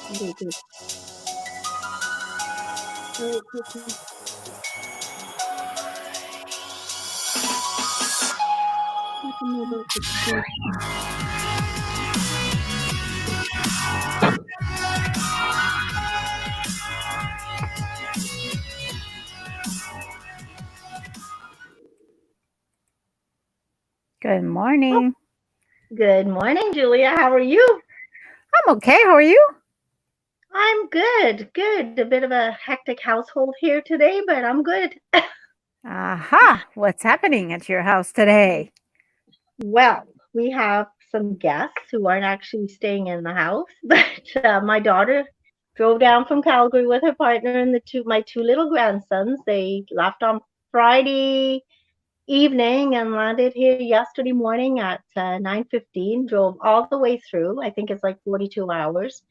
Very good. All right, okay. Let them know about the food. Good Oh, morning. good morning, Julia. How are you? I'm okay. How are you? I'm good. Good. A bit of a hectic household here today, but I'm good. Aha. What's happening at your house today? Well, we have some guests who aren't actually staying in the house, but my daughter drove down from Calgary with her partner and my two little grandsons. They left on Friday evening and landed here yesterday morning at 9:15. Drove all the way through. I think it's like 42 hours.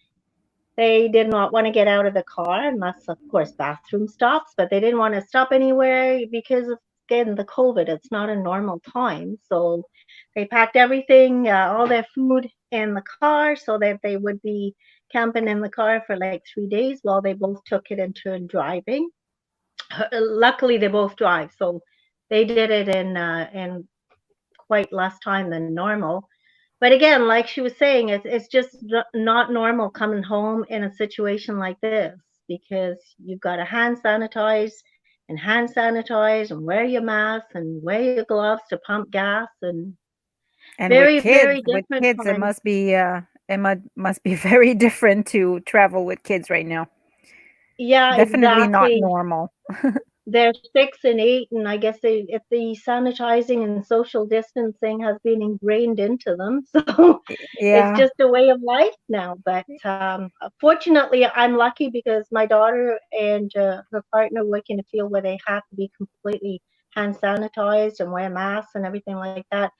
They did not want to get out of the car unless, of course, bathroom stops, but they didn't want to stop anywhere because of, again, the COVID. It's not a normal time. So they packed everything, all their food in the car so that they would be camping in the car for like 3 days while they both took it in turn driving. Luckily, they both drive. So they did it in quite less time than normal. But again, like she was saying, it's just not normal coming home in a situation like this because you've got to hand sanitize and wear your mask and wear your gloves to pump gas and And very, very with different kids, it time. must be must be very different to travel with kids right now. Yeah, Definitely not exactly. normal. They're 6 and 8, and I guess if the sanitizing and social distancing has been ingrained into them, so it's Yeah. just a way of life now. But fortunately, I'm lucky because my daughter and her partner work in a field where they have to be completely hand sanitized and wear masks and everything like that.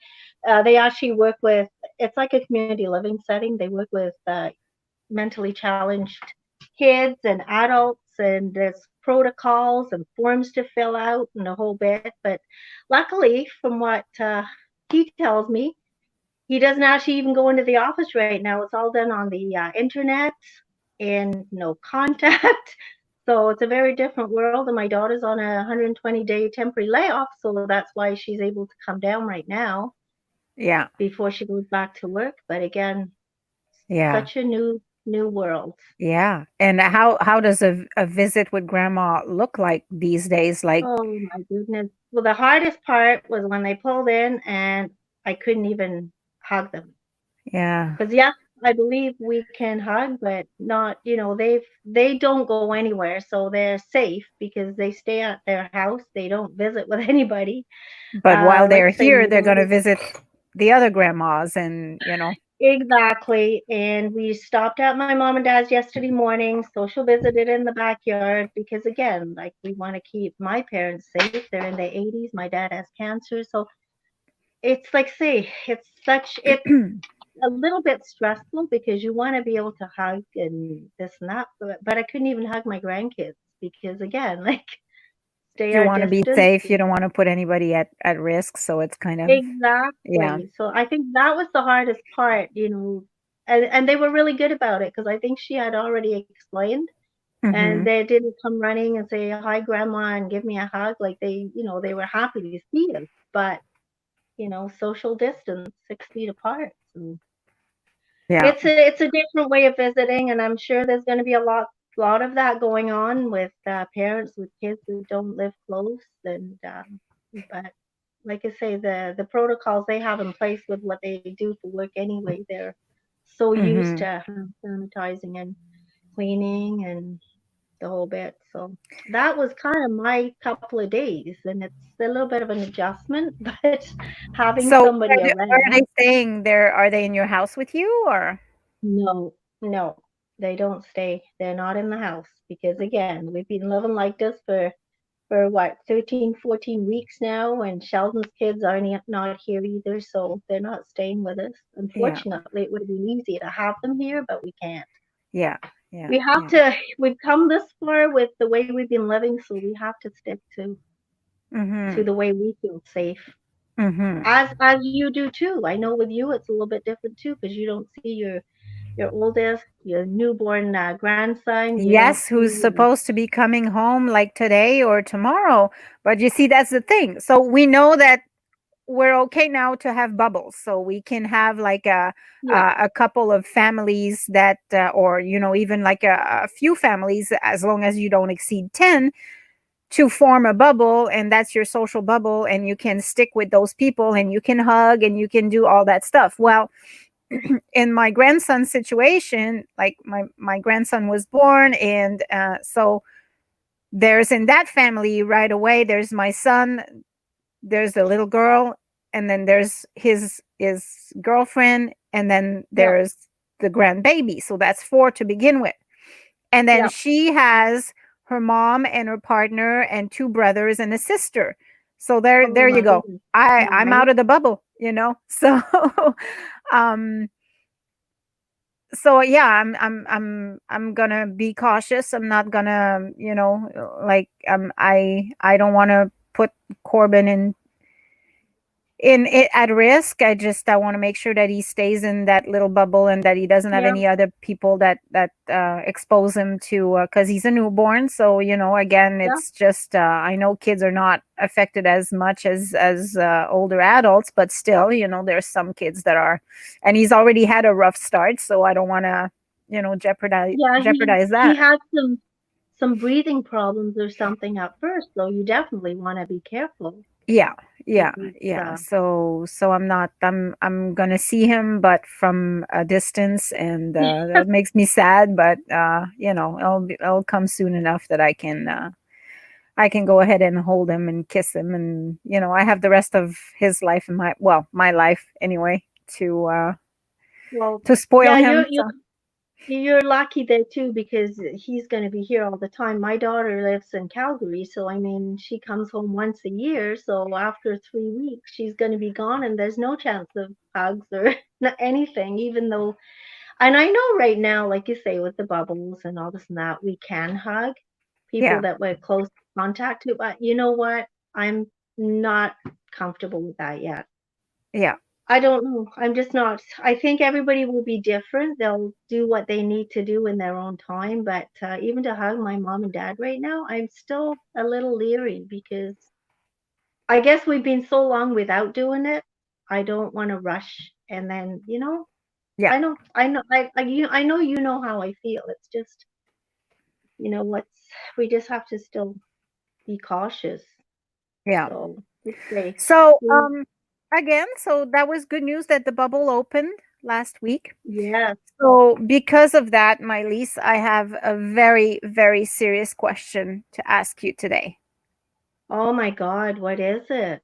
They actually work with, it's like a community living setting. They work with mentally challenged kids and adults, and there's protocols and forms to fill out and a whole bit. But luckily, from what he tells me, he doesn't actually even go into the office right now. It's all done on the internet and no contact. So it's a very different world. And my daughter's on a 120-day temporary layoff, so that's why she's able to come down right now Yeah. before she goes back to work. But again, Yeah. such a new world. Yeah. And how does a visit with grandma look like these days? Like, Oh my goodness. Well, the hardest part was when they pulled in and I couldn't even hug them. yeah. Because yes, I believe we can hug, but not, they don't go anywhere, so they're safe because they stay at their house. They don't visit with anybody. But while they're Like say here, my they're going to daughter. visit the other grandmas and. Exactly. And we stopped at my mom and dad's yesterday morning, social visited in the backyard because again, like we want to keep my parents safe. They're in their 80s. My dad has cancer. So it's like say it's a little bit stressful because you want to be able to hug and this and that, but I couldn't even hug my grandkids because again, like stay You our wanna be distance. safe, you don't wanna put anybody at risk, so it's kind of yeah. Exactly. So I think that was the hardest part, and they were really good about it because I think she had already explained, and Mhm. they didn't come running and say hi grandma and give me a hug. Like they were happy to see us, but social distance, 6 feet apart. So Yeah. it's a different way of visiting, and I'm sure there's going to be a lot of that going on with parents with kids who don't live close. And but like I say, the protocols they have in place with what they do for work anyway, they're so used Mhm. to sanitizing and cleaning and the whole bit. So that was kind of my couple of days, and it's a little bit of an adjustment, but having So, somebody are they around. staying there are they in your house with you, or No, no, they don't stay. They're not in the house because again, we've been living like this for what, 13, 14 weeks now, and Sheldon's kids are not here either, so they're not staying with us. yeah, Unfortunately, it would have been easy to have them here, but we can't. yeah, yeah, We have yeah. to, we've come this far with the way we've been living, so we have to stick to Mhm. the way we feel safe. Mhm. As you do too. I know with you it's a little bit different too because you don't see your oldest, your newborn grandson, you don't Yes, who's see. supposed to be coming home like today or tomorrow. But you see, that's the thing. So we know that we're okay now to have bubbles, so we can have like Yeah, a couple of families that or even like a few families, as long as you don't exceed 10, to form a bubble, and that's your social bubble, and you can stick with those people, and you can hug, and you can do all that stuff. Well, in my grandson's situation, like my grandson was born, and so there's in that family right away, there's my son, there's a little girl, and then there's his girlfriend, and then yeah, there's the grandbaby. So that's four to begin with. And then yeah. she has her mom and her partner and two brothers and a sister. So Oh there you my go. goodness. I'm Nice. out of the bubble, So um so yeah, I'm gonna be cautious. I'm not gonna, like I don't want to put Corbin in it at risk. I want to make sure that he stays in that little bubble, and that he doesn't have Yeah, any other people that expose him to, because he's a newborn. So again, yeah, it's just I know kids are not affected as much as older adults, but still, there's some kids that are, and he's already had a rough start, so I don't want to jeopardize yeah. jeopardize He that. had some breathing problems or something at first, so you definitely want to be careful. Yeah, yeah, Because, yeah. So I'm gonna see him, but from a distance, and that makes me sad. But it'll come soon enough that I can go ahead and hold him and kiss him, and I have the rest of his life, in my life anyway, well, to spoil yeah, him. So you're lucky there too because he's going to be here all the time. My daughter lives in Calgary, so I mean, she comes home once a year. So after 3 weeks, she's going to be gone, and there's no chance of hugs or anything. Even though, and I know right now, like you say, with the bubbles and all this and that, we can hug people yeah, that we're close contact to. But you know what? I'm not comfortable with that yet. yeah, I don't know. I'm just not. I think everybody will be different. They'll do what they need to do in their own time. But even to hug my mom and dad right now, I'm still a little leery because I guess we've been so long without doing it. I don't want to rush. And then, yeah, I know you know how I feel. It's just, we just have to still be cautious. yeah. So, let's say, So we, again, so that was good news that the bubble opened last week. yes. So, because of that, my Lise, I have a very, very serious question to ask you today. Oh my God, what is it?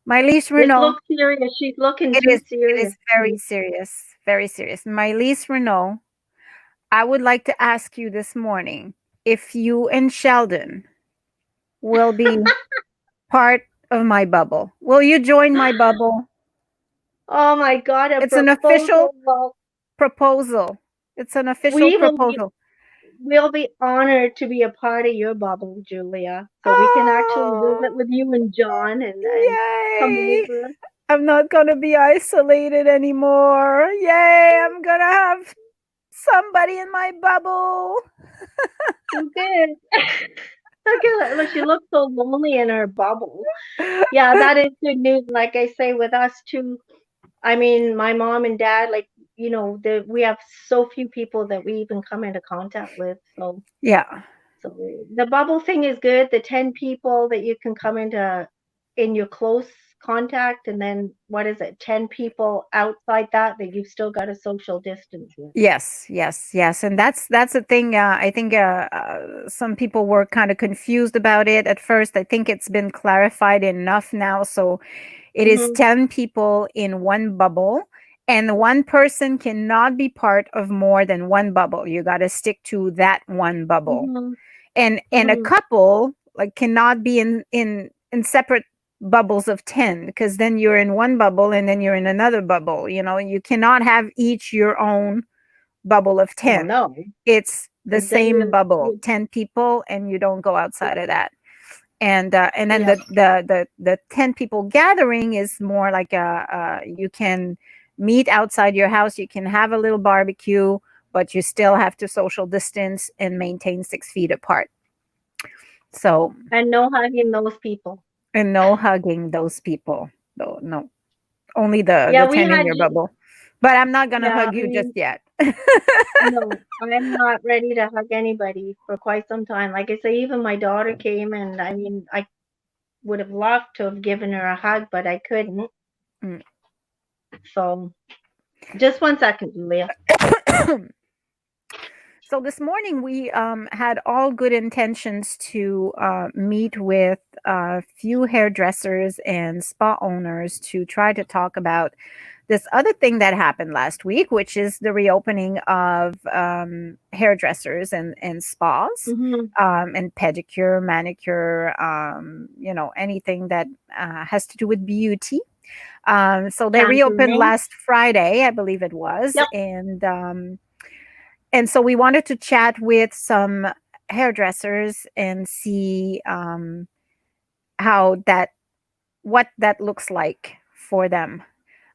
My Lise It Renault, looks serious. She's looking it too is serious. very serious, very serious. My Lise Renault, I would like to ask you this morning if you and Sheldon will be part of my bubble. Will you join my bubble? Oh my God, a It's an official proposal. Well, proposal. It's an official we will be proposal. we'll be honored to be a part of your bubble, Julia. So we can actually visit Oh, with you and John and come yay! over. I'm not gonna be isolated anymore. Yay! I'm gonna have somebody in my bubble. You good. Look at her. Look, she looks so lonely in her bubble. Yeah, that is good news. Like I say, with us too. I mean, my mom and dad, like, we have so few people that we even come into contact with. Yeah. So the bubble thing is good. The 10 people that you can come into in your close contact, and then what is it? 10 people outside that you've still got a social distance with. Yes, yes, yes, and that's the thing. I think some people were kind of confused about it at first. I think it's been clarified enough now. So it is Mhm. 10 people in one bubble, and one person cannot be part of more than one bubble. You got to stick to that one bubble. Mhm. And a Mhm. couple like cannot be in separate bubbles of 10, because then you're in one bubble and then you're in another bubble. You cannot have each your own bubble of Well, 10. no, It's the because then same bubble, you 10 people, and you don't go outside yeah, of that. And then yeah, the 10 people gathering is more like you can meet outside your house. You can have a little barbecue, but you still have to social distance and maintain 6 feet apart. So, And no hugging those people. and no hugging those people. No, no, only the Yeah, we 10 in had, your bubble. But I'm not gonna yeah, hug you just yet. no, I'm not ready to hug anybody for quite some time. Like I say, even my daughter came, and I mean, I would have loved to have given her a hug, but I couldn't. Mm. So, just 1 second, Julia. So this morning we had all good intentions to meet with a few hairdressers and spa owners to try to talk about this other thing that happened last week, which is the reopening of hairdressers and spas, Hmm. and pedicure, manicure, anything that has to do with beauty. So they reopened Tampering. last Friday, I believe it was, Yep. and so we wanted to chat with some hairdressers and see what that looks like for them.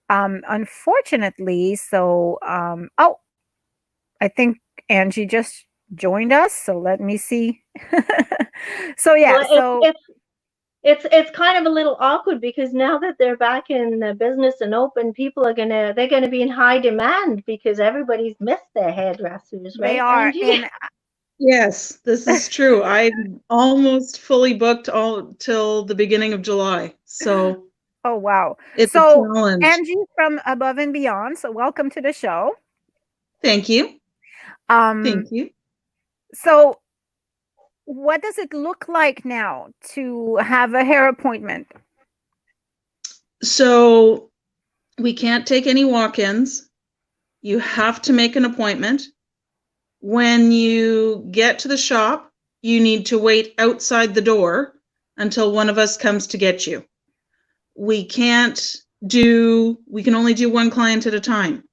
Unfortunately, I think Angie just joined us, so let me see. So yeah, Well, so it's kind of a little awkward because now that they're back in the business and open, people are they're gonna be in high demand because everybody's missed their hairdressers, they right, are, Angie? and Yes, this is true. I'm almost fully booked all till the beginning of July. So oh wow. it's a So challenge. Angie from Above and Beyond, so welcome to the show. Thank you. Um, Thank you. so what does it look like now to have a hair appointment? So we can't take any walk-ins. You have to make an appointment. When you get to the shop, you need to wait outside the door until one of us comes to get you. We can only do one client at a time.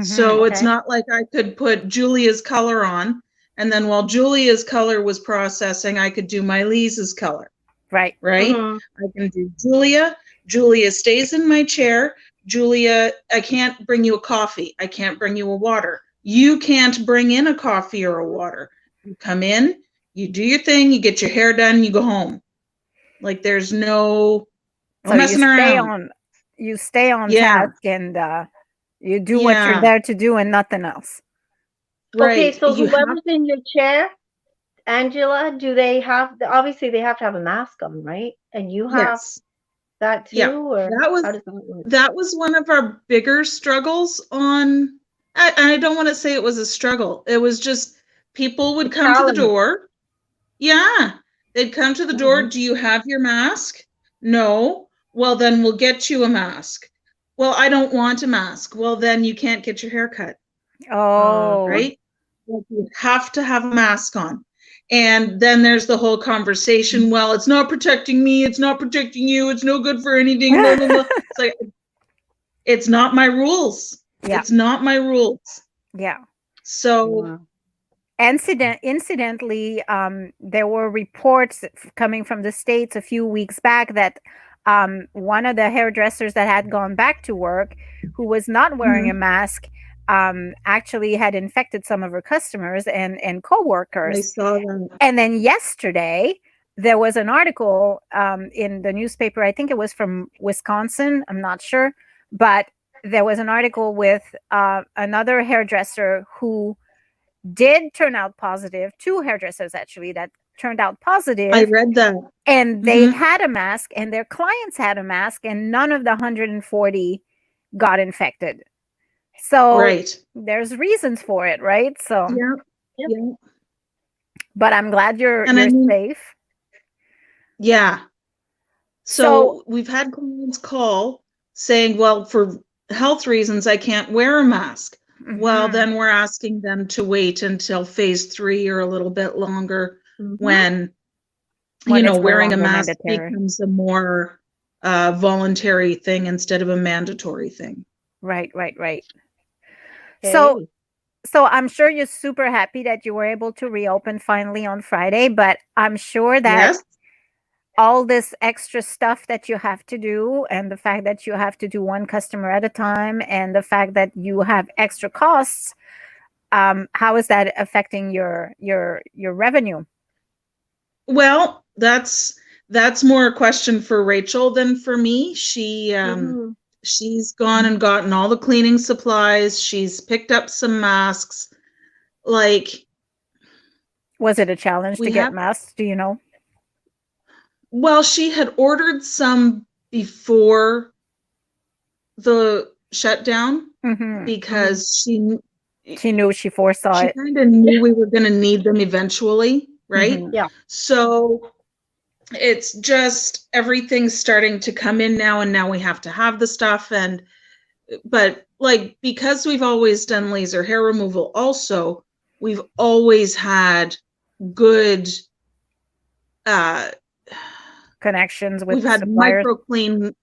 So Mm-hmm. it's Okay. not like I could put Julia's color on, and then while Julia's color was processing, I could do Mai-Liis's color, Right. right? Hmm. I can do Julia. Julia stays in my chair. Julia, I can't bring you a coffee. I can't bring you a water. You can't bring in a coffee or a water. You come in, you do your thing, you get your hair done, you go home. Like there's no So messing around. you stay on Yeah, task, and you do what you're yeah, there to do and nothing else. Okay, right. so You have, whoever's in your chair, Angela, do they have obviously they have to have a mask on, right? And you have yes. that Yeah, too, or that was how does that work? one of our bigger struggles on. I don't want to say it was a struggle. It was just people A would come to the challenge. door. Yeah, they'd come to the door. Mhm. Do you have your mask? No. Well, then we'll get you a mask. Well, I don't want a mask. Well, then you can't get your hair cut, Oh, Okay. right? Like you have to have a mask on. And then there's the whole conversation. Well, it's not protecting me. It's not protecting you. It's no good for anything. Blah, blah, blah. It's like, it's not my rules. yeah, It's not my rules. yeah. So, Wow. Incidentally, there were reports coming from the States a few weeks back that one of the hairdressers that had gone back to work, who was not wearing a mask, actually had infected some of her customers and I coworkers. saw that. And then yesterday, there was an article in the newspaper. I think it was from Wisconsin. I'm not sure, but there was an article with another hairdresser who did turn out positive. Two hairdressers actually that turned out I positive, read that. and they had a mask, and their clients had a mask, and none of the 140 got infected. So Right. there's reasons for it, right? So, Yeah. Yep. Yeah. but I'm glad you're And I mean, safe. yeah. So, So we've had clients call saying, well, for health reasons, I can't wear a mask. Well, mhm, then we're asking them to wait until phase 3 or a little bit longer Mhm. when, when it's no wearing a longer mask mandatory. becomes a more voluntary thing instead of a mandatory thing. Right, right, right. So, Okay. so I'm sure you're super happy that you were able to reopen finally on Friday, but I'm sure that Yes. all this extra stuff that you have to do, and the fact that you have to do one customer at a time, and the fact that you have extra costs, how is that affecting your revenue? Well, that's more a question for Rachel than for me. She's gone and gotten all the cleaning supplies. She's picked up some masks. Like, was it a challenge to get masks? Do you know? Well, she had ordered some before the shutdown because she knew, she foresaw it. She kind of knew we were going to need them eventually, right? Yeah. So it's just everything's starting to come in now, and now we have to have the stuff. But like, because we've always done laser hair removal, also we've always had good connections with we've had suppliers. microclean.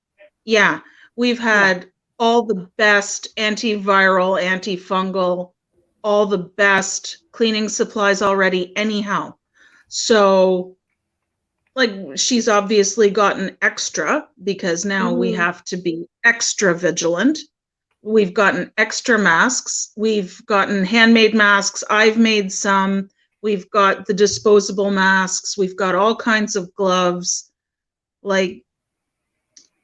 Yeah, we've had all the best antiviral, antifungal, all the best cleaning supplies already anyhow. So like, she's obviously gotten extra because now we have to be extra vigilant. We've gotten extra masks. We've gotten handmade masks. I've made some. We've got the disposable masks. We've got all kinds of gloves. Like,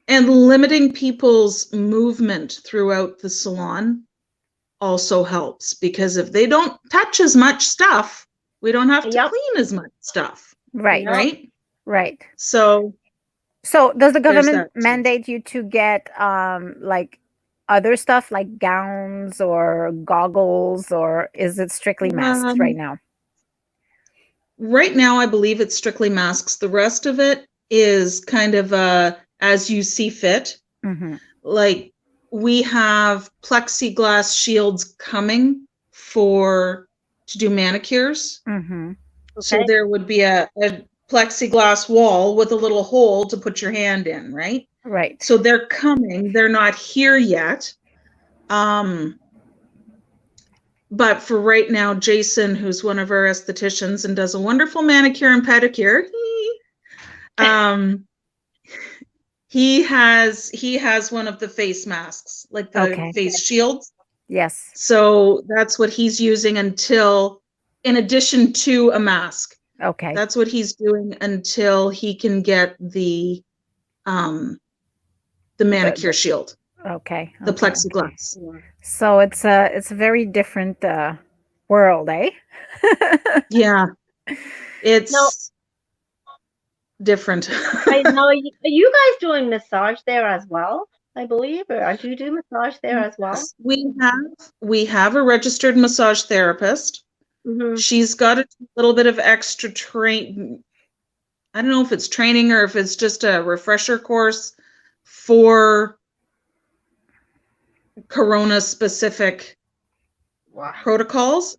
and limiting people's movement throughout the salon also helps, because if they don't touch as much stuff, we don't have to clean as much stuff. Right. Right. Right. So does the government mandate you to get like other stuff like gowns or goggles, or is it strictly masks right now? Right now, I believe it's strictly masks. The rest of it is kind of as you see fit. Like, we have plexiglass shields coming to do manicures. So there would be a plexiglass wall with a little hole to put your hand in, right? Right. So they're coming. They're not here yet. But for right now, Jason, who's one of our estheticians and does a wonderful manicure and pedicure, he has one of the face masks, like the face shields. Yes. So that's what he's using until, in addition to a mask. Okay. That's what he's doing until he can get the manicure shield. Okay. The plexiglass. So it's a very different world, eh? Yeah. It's different. I know. Are you guys doing massage there as well, I believe? Or do you do massage there as well? We have a registered massage therapist. She's got a little bit of extra I don't know if it's training or if it's just a refresher course for Corona specific protocols.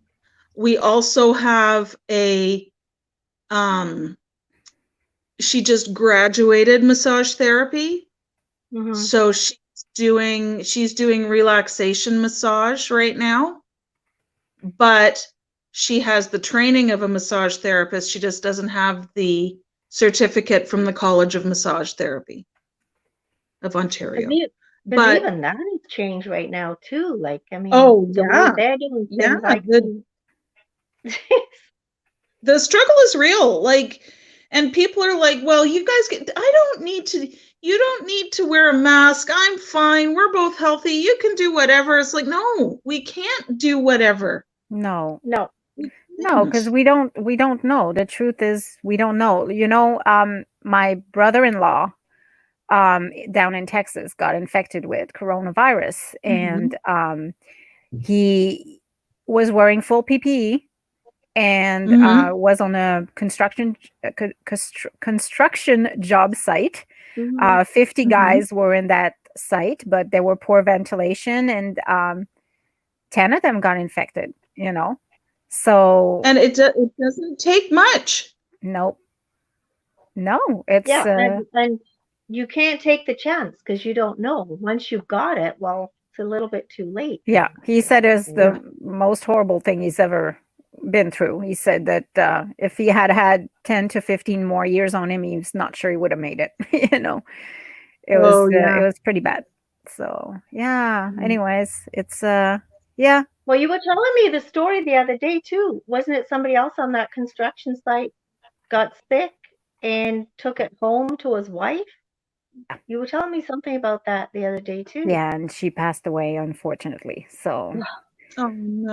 We also have she just graduated massage therapy. So she's doing relaxation massage right now, but she has the training of a massage therapist. She just doesn't have the certificate from the College of Massage Therapy of Ontario. But even that has changed right now too. Like, I mean, they're doing things the struggle is real. Like, and people are like, well, you guys you don't need to wear a mask. I'm fine. We're both healthy. You can do whatever. It's like, no, we can't do whatever. No, because we don't know. The truth is, we don't know. You know, my brother-in-law down in Texas got infected with coronavirus, and he was wearing full PPE and was on a construction job site. 50 guys were in that site, but there were poor ventilation, and 10 of them got infected, you know. So, and it doesn't take much. No, it's and you can't take the chance because you don't know. Once you've got it, well, it's a little bit too late. Yeah, he said it's the most horrible thing he's ever been through. He said that if he had had 10 to 15 more years on him, he's not sure he would have made it. You know, Oh, yeah. it was pretty bad. So yeah. Mhm. Anyways, it's yeah. Well, you were telling me the story the other day too. Wasn't it somebody else on that construction site got sick and took it home to his wife? You were telling me something about that the other day too. Yeah, and she passed away, unfortunately. So Oh,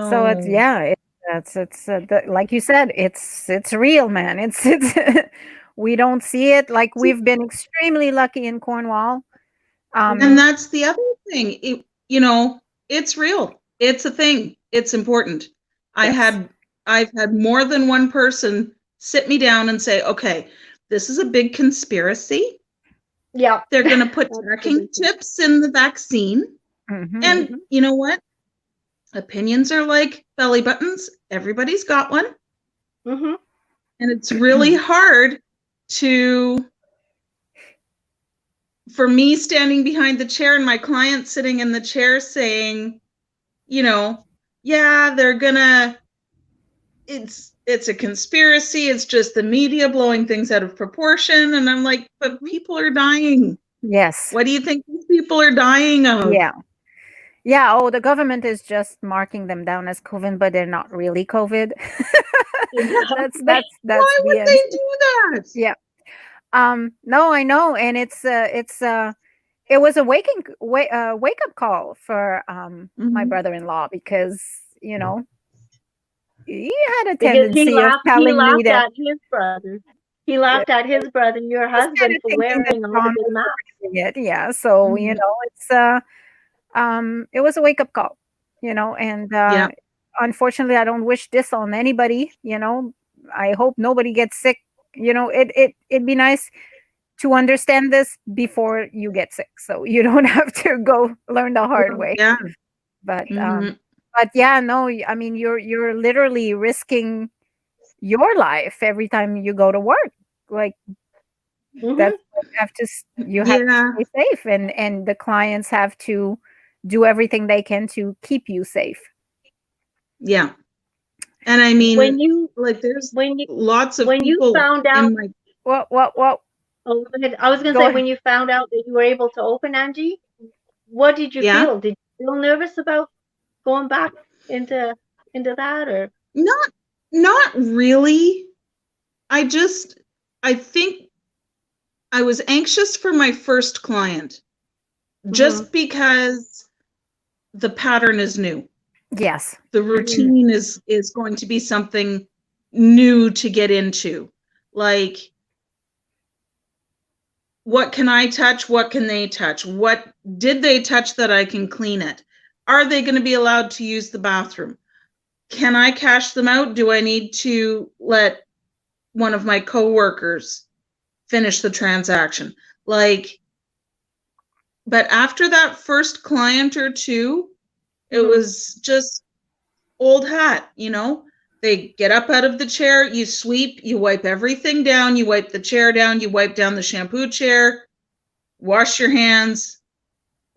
so it's no. yeah, like you said, it's real, man. It's we don't see it. Like we've been extremely lucky in Cornwall. And that's the other thing. You know, it's real. It's a thing. It's important. Yes. I've had more than one person sit me down and say, okay, this is a big conspiracy. Yeah. They're going to put tracking chips in the vaccine. Mhm. And you know what? Opinions are like belly buttons. Everybody's got one. Mhm. And it's really hard for me standing behind the chair and my client sitting in the chair saying, you know, yeah, it's a conspiracy. It's just the media blowing things out of proportion. And I'm like, but people are dying. Yes. What do you think these people are dying of? Yeah. Yeah. Oh, the government is just marking them down as COVID, but they're not really COVID. that's Why would the they answer. do that? Yeah. No, I know, and it was a wake up call for my Mhm. brother-in-law because you know he had a Because he tendency of telling me laughed that at his brother. He yeah, laughed at his brother, your was kind husband, of for thinking that wearing a John loaded was mask. doing it. Yeah, so you Mhm. know it was a wake up call, you know, and Yeah. unfortunately, I don't wish this on anybody. You know, I hope nobody gets sick. You know, it'd be nice to understand this before you get sick, so you don't have to go learn the hard way. Yeah. But Mhm. yeah, no, I mean you're literally risking your life every time you go to work. Like Mhm. that's what you have to Yeah. stay safe, and the clients have to do everything they can to keep you safe. Yeah. And I When mean, you like there's when you lots of when you people found out, in my What oh, go ahead. I was gonna go say, ahead. when you found out that you were able to open, Angie, what did you yeah. feel? Did you feel nervous about going back into that, or? Not really. I think I was anxious for my first client Mhm. just because the pattern is new. Yes. The routine is going to be something new to get into. Like, what can I touch? What can they touch? What did they touch that I can clean it? Are they going to be allowed to use the bathroom? Can I cash them out? Do I need to let one of my coworkers finish the transaction? Like, but after that first client or two, it Mhm. was just old hat, you know? They get up out of the chair, you sweep, you wipe everything down, you wipe the chair down, you wipe down the shampoo chair, wash your hands,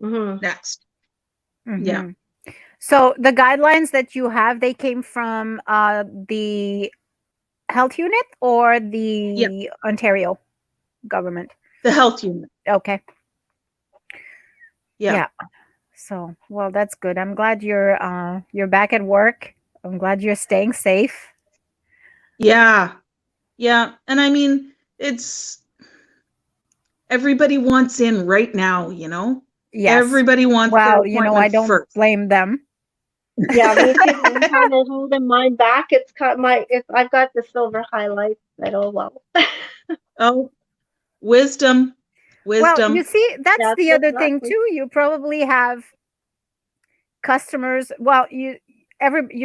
Mhm. next. Yeah. Mhm. So the guidelines that you have, they came from the health unit or Yeah. the Ontario government? The health unit. Okay. Yeah. Yeah. So, well, that's good. I'm glad you're back at work. I'm glad you're staying safe. Yeah. Yeah. And I mean, it's everybody wants in right now, you know? Yes. Everybody wants their Well, you know, I appointment don't first. blame them. Yeah, me too. I'm kind of holding mine back. It's cut my. I've got the silver highlights. But oh well. Oh, wisdom. Well, you Wisdom. see, that's That's the other thing exactly. too. You probably have customers. Well, you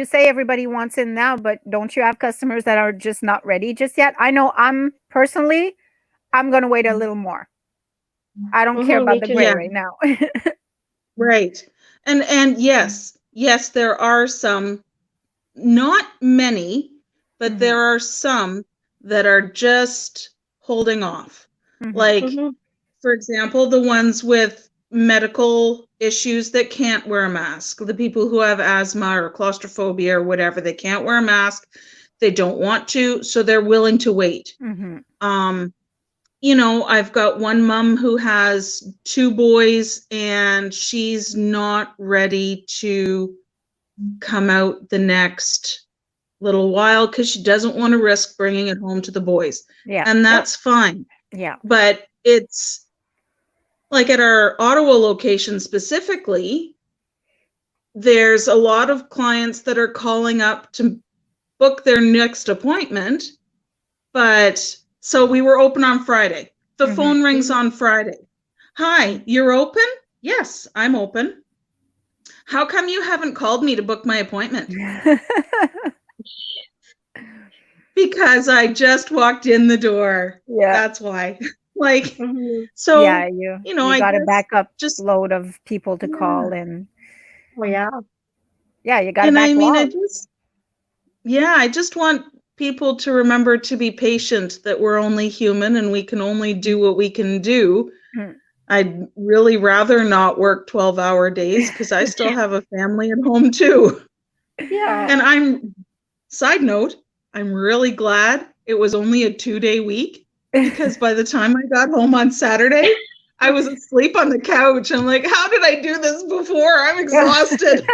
say everybody wants in now, but don't you have customers that are just not ready just yet? I know I'm going to wait a little more. I don't care Mhm. about Me the too. gray Yeah. right now. Right. And yes, there are some, not many, but Mhm. there are some that are just holding off. Mhm. Like, Mhm. for example, the ones with medical issues that can't wear a mask. The people who have asthma or claustrophobia or whatever, they can't wear a mask. They don't want to, so they're willing to wait. You know, I've got one mom who has 2 boys and she's not ready to come out the next little while because she doesn't want to risk bringing it home to the boys. Yeah. And that's fine. Yeah. But it's like at our Ottawa location specifically, there's a lot of clients that are calling up to book their next appointment. But so we were open on Friday. The phone rings on Friday. Hi, you're open? Yes, I'm open. How come you haven't called me to book my appointment? Because I just walked in the door. Yeah. That's why. Like, so, yeah, you know, you I got a guess backup just load of people to call and Yeah. yeah, you got and a I mean, backlog. I just want people to remember to be patient, that we're only human and we can only do what we can do. I'd really rather not work 12-hour days because I still have a family at home too. Yeah. And side note, I'm really glad it was only a 2-day week, because by the time I got home on Saturday, I was asleep on the couch. I'm like, how did I do this before? I'm exhausted.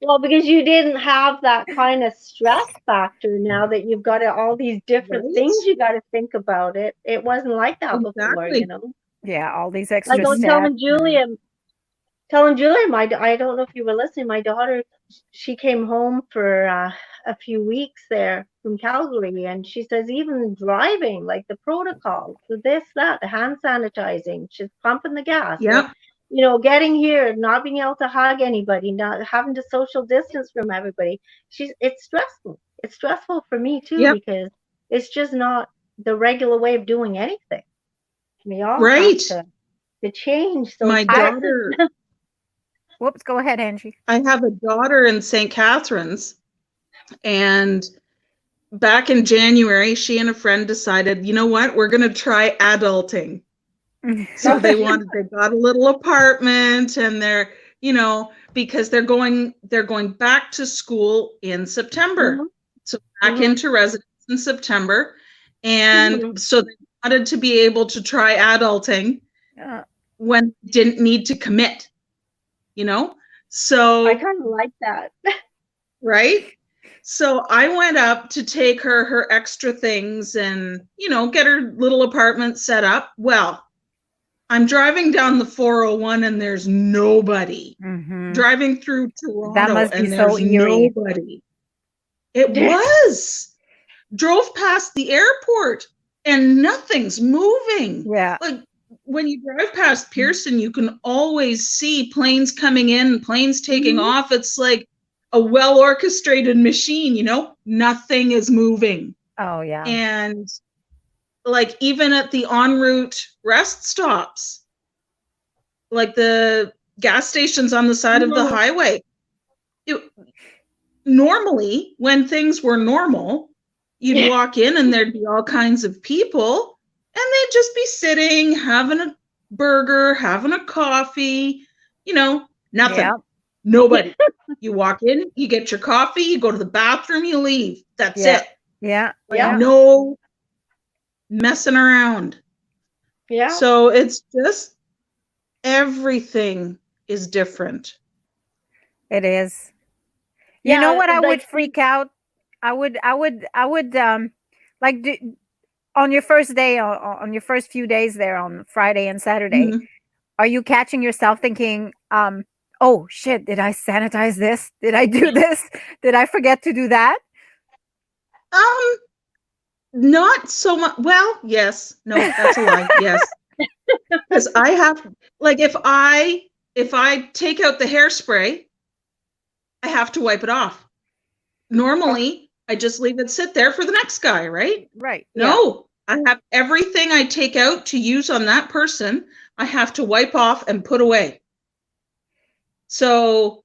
Well, because you didn't have that kind of stress factor now that you've got all these different things you got to think about. It wasn't like that before, you know. Yeah, all these extra Like I was telling Julia, I don't know if you were listening, my daughter, she came home for a few weeks there from Calgary, and she says even driving, like the protocol, the hand sanitizing, she's pumping the gas. Yeah. You know, getting here, not being able to hug anybody, not having to social distance from everybody. It's stressful. It's stressful for me too, because it's just not the regular way of doing anything. We all have to change. So my daughter. Whoops, go ahead, Angie. I have a daughter in St. Catharines, and back in January, she and a friend decided, you know what, we're going to try adulting. So they got a little apartment, and they're, you know, because they're going back to school in September. So back into residence in September. And so they wanted to be able to try adulting when they didn't need to commit, you know? So I kind of like that. Right? So I went up to take her extra things and, you know, get her little apartment set up. Well, I'm driving down the 401 and there's nobody. Driving through Toronto and there's nobody. It was. Drove past the airport and nothing's moving. Yeah. Like when you drive past Pearson, you can always see planes coming in, planes taking off. It's like a well-orchestrated machine, you know? Nothing is moving. Oh, yeah. And like even at the en route rest stops, like the gas stations on the side of the highway, normally when things were normal, you'd walk in and there'd be all kinds of people and they'd just be sitting, having a burger, having a coffee, you know, nothing. Yeah. Nobody. You walk in, you get your coffee, you go to the bathroom, you leave. That's it. Yeah. Like no messing around. Yeah. So it's just everything is different. It is. You know what I would freak out? I would like on your first day, on your first few days there on Friday and Saturday, are you catching yourself thinking, oh shit, did I sanitize this? Did I do this? Did I forget to do that? Not so much. Well, yes. No, that's a lie. Yes. Because I have, like, if I take out the hairspray, I have to wipe it off. Normally, I just leave it sit there for the next guy, right? Right. No, I have everything I take out to use on that person, I have to wipe off and put away. So,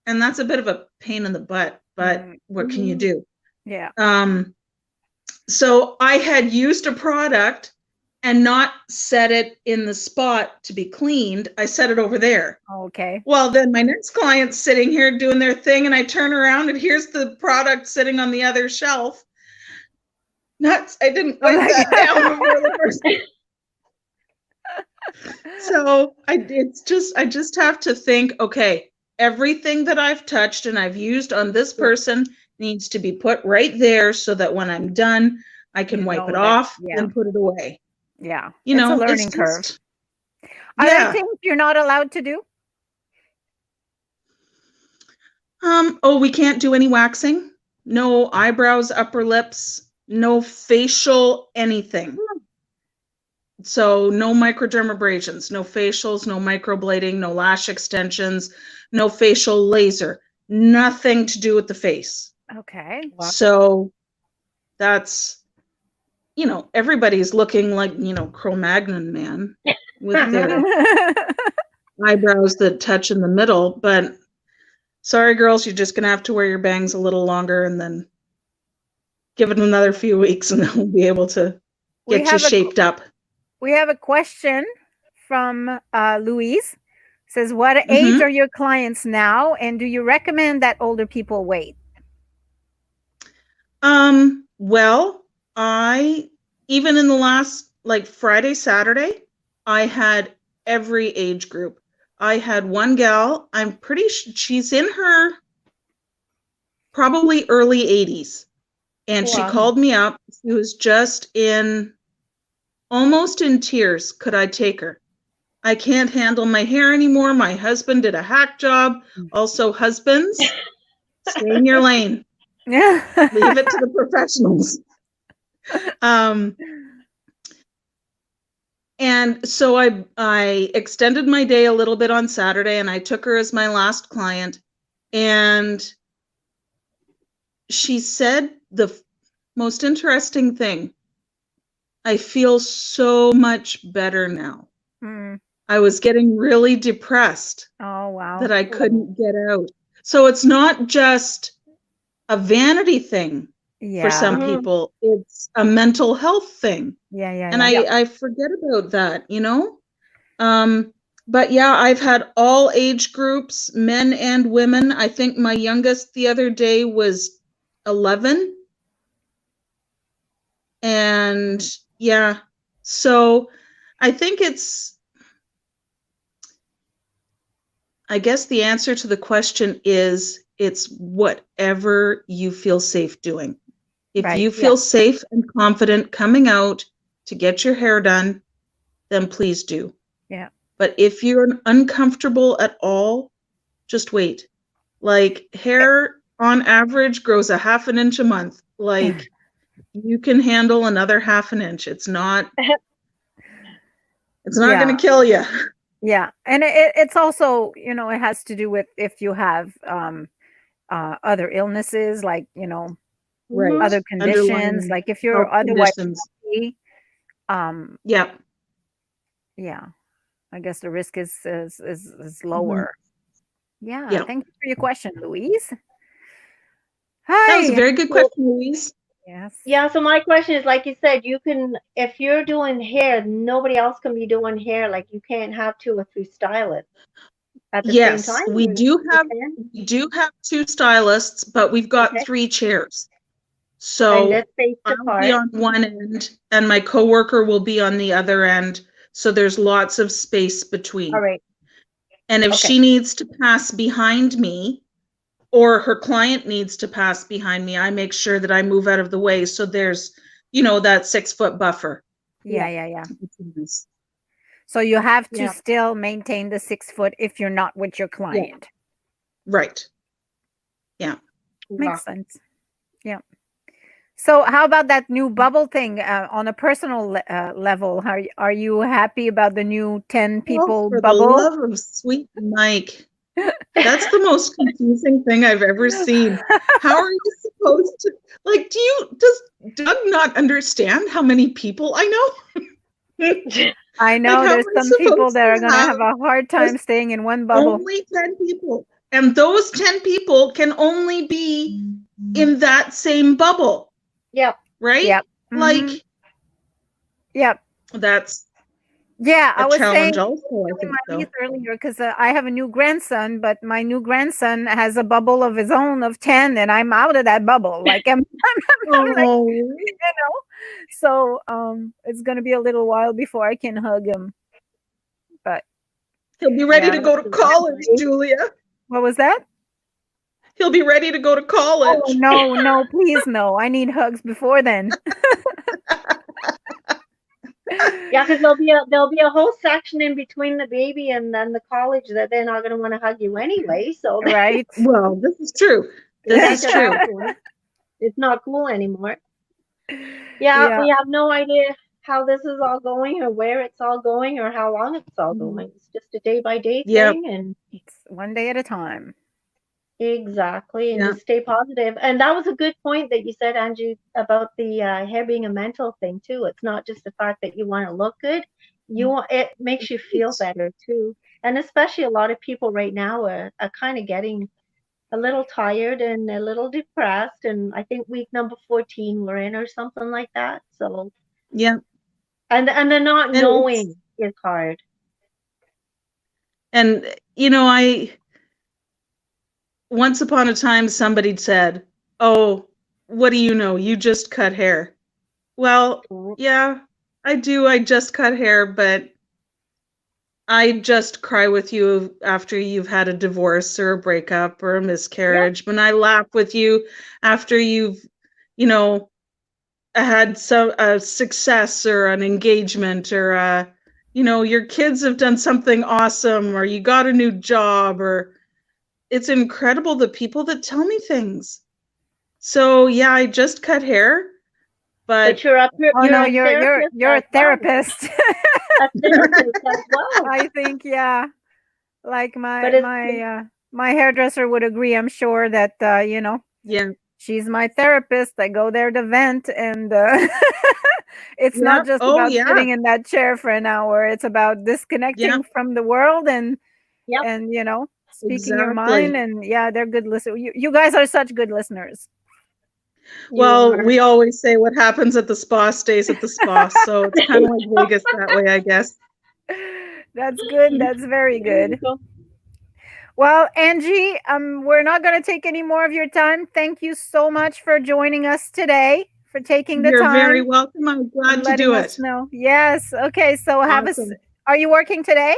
and that's a bit of a pain in the butt, but what can you do? Yeah. So I had used a product and not set it in the spot to be cleaned. I set it over there. Okay. Well, then my next client's sitting here doing their thing, and I turn around and here's the product sitting on the other shelf. Nuts. I didn't wipe that down before the first. So I just have to think, okay, everything that I've touched and I've used on this person needs to be put right there so that when I'm done, I can wipe it off and put it away. Yeah. You know, it's a learning curve. Are Yeah. there things you're not allowed to do? We can't do any waxing. No eyebrows, upper lips, no facial anything. So no microdermabrasions, no facials, no microblading, no lash extensions, no facial laser, nothing to do with the face. Okay. Wow. So that's, you know, everybody's looking like, you know, Cro-Magnon man with their eyebrows that touch in the middle. But sorry, girls, you're just going to have to wear your bangs a little longer and then give it another few weeks and then we'll be able to get you shaped up. We have a question from Louise. Says, what age are your clients now? And do you recommend that older people wait? Well, even in the last, like Friday, Saturday, I had every age group. I had one gal, I'm pretty sure she's in her probably early 80s. And she called me up. She was just almost in tears. Could I take her? I can't handle my hair anymore. My husband did a hack job. Also, husbands, stay in your lane. Yeah. Leave it to the professionals. And so I extended my day a little bit on Saturday, and I took her as my last client. And she said the most interesting thing. I feel so much better now. I was getting really depressed. Oh, wow. That I couldn't get out. So it's not just a vanity thing for some people. It's a mental health thing. And I forget about that, you know? But yeah, I've had all age groups, men and women. I think my youngest the other day was 11. And yeah, so I think I guess the answer to the question is it's whatever you feel safe doing. If you feel safe and confident coming out to get your hair done, then please do. Yeah. But if you're uncomfortable at all, just wait. Like hair on average grows a half an inch a month. Like you can handle another half an inch. It's not going to kill you. Yeah. And it's also, you know, it has to do with if you have other illnesses, like, you know, other conditions, like if you're otherwise healthy, yeah, I guess the risk is lower. Yeah. Thank you for your question, Louise. Hi. That was a very good question, Louise. Yes. Yeah, so my question is, like you said, you can, if you're doing hair, nobody else can be doing hair. Like you can't have 2 or 3 stylists at the same time. We do have 2 stylists, but we've got 3 chairs. So I'll be on one end and my coworker will be on the other end. So there's lots of space between. All right. And if she needs to pass behind me, or her client needs to pass behind me, I make sure that I move out of the way. So there's, you know, that 6-foot buffer. Yeah. So you have to still maintain the 6 foot if you're not with your client. Right. Yeah. Makes sense. Yeah. So how about that new bubble thing on a personal level? Are you happy about the new 10 people for bubble? The love of sweet Mike. That's the most confusing thing I've ever seen. How are you supposed to, like, does Doug not understand how many people I know? I know there's some people that are going to have a hard time staying in one bubble. Only 10 people. And those 10 people can only be in that same bubble. Yep. Right? Yep. Like. Yep. That's Yeah, I a was saying challenge also, I telling think, my niece so. earlier because I have a new grandson, but my new grandson has a bubble of his own of 10, and I'm out of that bubble. Like I'm like, Oh, so it's gonna be a little while before I can hug him. But he'll be ready Yeah, to that's go to the college, way. Julia. what was that? He'll be ready to go to Oh college. no, please no. I need hugs before then. Yeah, because there'll be a whole section in between the baby and then the college that they're not going to want to hug you anyway. So Right? Well, this is true. you This get is to that true. point, it's not cool anymore. Yeah, Yeah. we have no idea how this is all going or where it's all going or how long it's all Mhm. going. It's just a day by day Yeah, thing, and It's one day at a time. exactly, and yeah, just stay positive. And that was a good point that you said, Angie, about the hair being a mental thing too. It's not just the fact that you want to look good. It makes you feel better too. And especially a lot of people right now are kind of getting a little tired and a little depressed. And I think week number 14 we're in or something like that. So yeah. and the not And it's, knowing is hard. and you know, once upon a time somebody said, "Oh, what do you know? You just cut hair." Well, yeah, I do. I just cut hair, but I just cry with you after you've had a divorce or a breakup or a Yep. miscarriage. When I laugh with you after you've, you know, had some a success or an engagement or your kids have done something awesome or you got a new job, or it's incredible the people that tell me things. So yeah, I just cut hair, But but Oh you're no, a therapist you're a as well. therapist. A therapist as well. I think, yeah. Like But it's my hairdresser would agree, I'm sure that yeah, she's my therapist. I go there to vent, and it's yeah, not just oh about yeah, sitting in that chair for an hour. It's about yeah, disconnecting from the world yep, and speaking your mind. exactly. And yeah, they're good listeners. You guys are such good listeners. you Well, are. we always say what happens at the spa stays at the spa, so it's kind of like Vegas that way, I guess. That's good. That's very There you good. go. Well, Angie, we're not going to take any more of your time. Thank you so much for joining us today, for taking the You're very time welcome. I'm and glad to letting do us it. know. Yes. Okay. So Awesome. are you working today?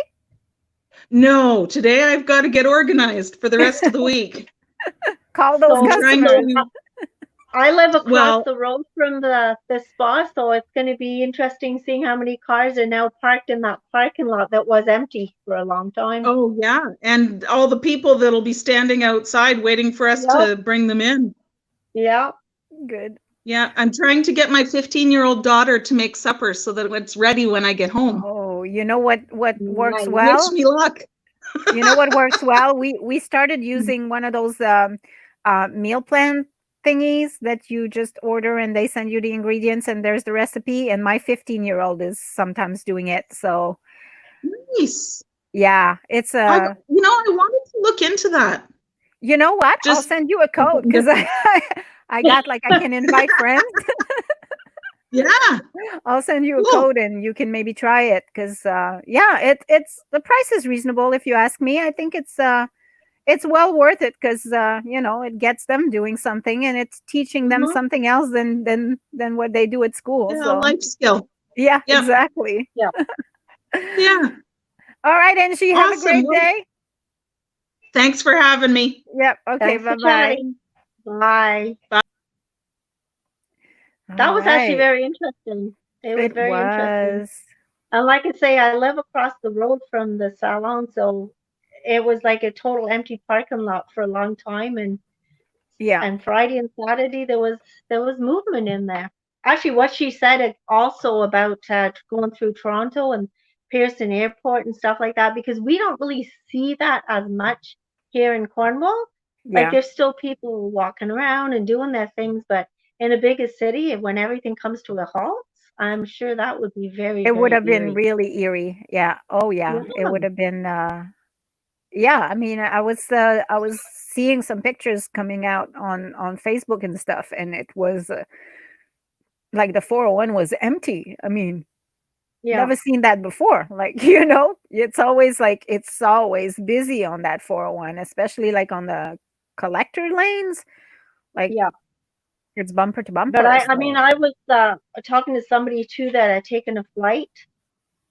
No, today I've got to get organized for the rest of the week. Call those I'm So trying customers. to, I live across well, the road from the spa, so it's going to be interesting seeing how many cars are now parked in that parking lot that was empty for a long time. oh yeah, and all the people that'll be standing outside waiting for us Yep. to bring them in. Yeah. Good. Yeah, I'm trying to get my 15-year-old daughter to make supper so that it's ready when I get home. Oh, you know what works Nice. Wish well? me luck. You know what works well? We started Mm. using one of those meal plan thingies that you just order and they send you the ingredients and there's the recipe, and my 15-year-old is sometimes doing it. So, Nice. yeah, it's I wanted to look into that. you know what? I'll Just send you a code something because different. I got like I can invite friends. Yeah, I'll send you a cool. code and you can maybe try it because yeah, it's the price is reasonable if you ask me. I think it's well worth it because it gets them doing something and it's teaching them Uh-huh. something else than what they do at school. Yeah, So life skill. yeah, Yep. exactly. Yeah. Yeah. All right, Angie, have a Awesome. great Well, day. thanks for having me. Yep. Okay. Thanks for Bye-bye. chatting. Bye. That All was actually right. very interesting. It was It very interesting. was. And like I say, I live across the road from the salon, so it was like a total empty parking lot for a long time. Yeah. And Friday and Saturday there was movement in there. Actually, what she said also about going through Toronto and Pearson Airport and stuff like that, because we don't really see that as much here in Cornwall. Like Yeah. there's still people walking around and doing their things, but in a bigger city, when everything comes to a halt, I'm sure that would be very, It would very have been eerie. really eerie. Yeah. Oh yeah. It Yeah. would have been yeah, I mean, I was seeing some pictures coming out on Facebook and stuff, and it was like the 401 was empty. I mean, Yeah. Never seen that before. Like, you know, it's always like it's always busy on that 401, especially like on the collector lanes. Like Yeah. it's bumper to But bumper. I So mean, I was talking to somebody too that had taken a flight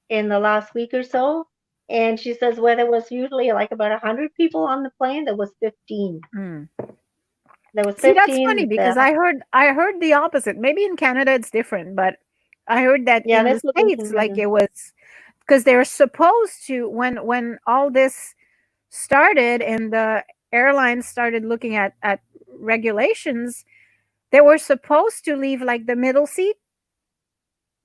in the last week or so, and she says where there was usually like about 100 people on the plane, there was 15. mm. There was See, that's funny 15 because there. I heard the opposite. Maybe in Canada it's different, but I heard that Yeah, in the this was in States, like Canada. it was because they're supposed to when all this started and the airlines started looking at regulations, they were supposed to leave like the middle seat